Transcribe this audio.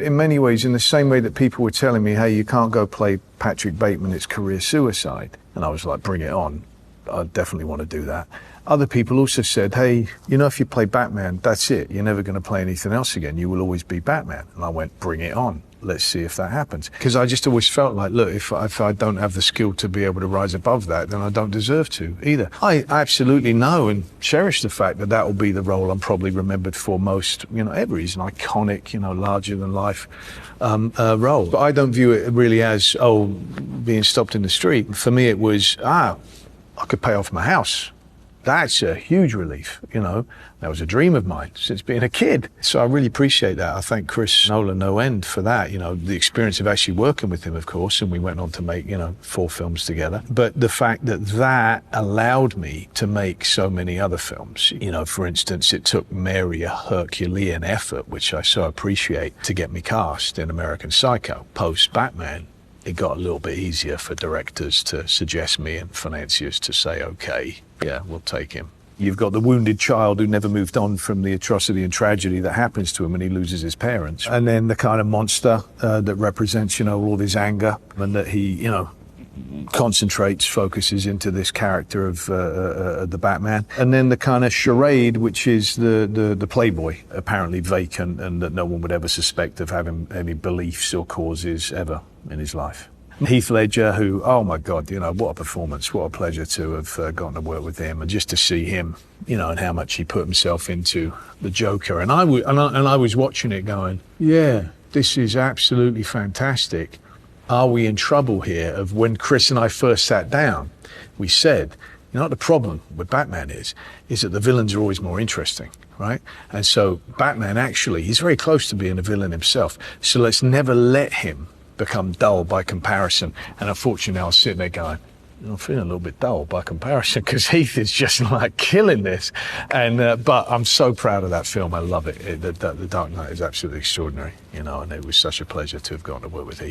In many ways, in the same way that people were telling me, hey, you can't go play Patrick Bateman, it's career suicide. And I was like, bring it on. I definitely want to do that. Other people also said, hey, you know, if you play Batman, that's it. You're never going to play anything else again. You will always be Batman. And I went, bring it on. Let's see if that happens. Because I just always felt like, look, if I don't have the skill to be able to rise above that, then I don't deserve to either. I absolutely know and cherish the fact that that will be the role I'm probably remembered for most, you know, ever. He's an iconic, you know, larger than life role. But I don't view it really as, oh, being stopped in the street. For me, it was, I could pay off my house. That's a huge relief, you know. That was a dream of mine since being a kid. So I really appreciate that. I thank Chris Nolan no end for that. You know, the experience of actually working with him, of course, and we went on to make, you know, 4 films together. But the fact that that allowed me to make so many other films. You know, for instance, it took Mary a Herculean effort, which I so appreciate, to get me cast in American Psycho. Post-Batman, it got a little bit easier for directors to suggest me and financiers to say, okay, yeah, we'll take him. You've got the wounded child who never moved on from the atrocity and tragedy that happens to him when he loses his parents. And then the kind of monster that represents, you know, all his anger, and that he, you know, concentrates, focuses into this character of the Batman. And then the kind of charade, which is the playboy, apparently vacant and that no one would ever suspect of having any beliefs or causes ever in his life. Heath Ledger, who, oh my God, you know, what a performance, what a pleasure to have gotten to work with him, and just to see him, you know, and how much he put himself into the Joker. And I was watching it going, yeah, this is absolutely fantastic. Are we in trouble here? Of when Chris and I first sat down, we said, you know what the problem with Batman is that the villains are always more interesting, right? And so Batman actually, he's very close to being a villain himself. So let's never let him become dull by comparison. And unfortunately, I was sitting there going, I'm feeling a little bit dull by comparison because Heath is just like killing this. And but I'm so proud of that film. I love it. The Dark Knight is absolutely extraordinary, you know, and it was such a pleasure to have gotten to work with Heath.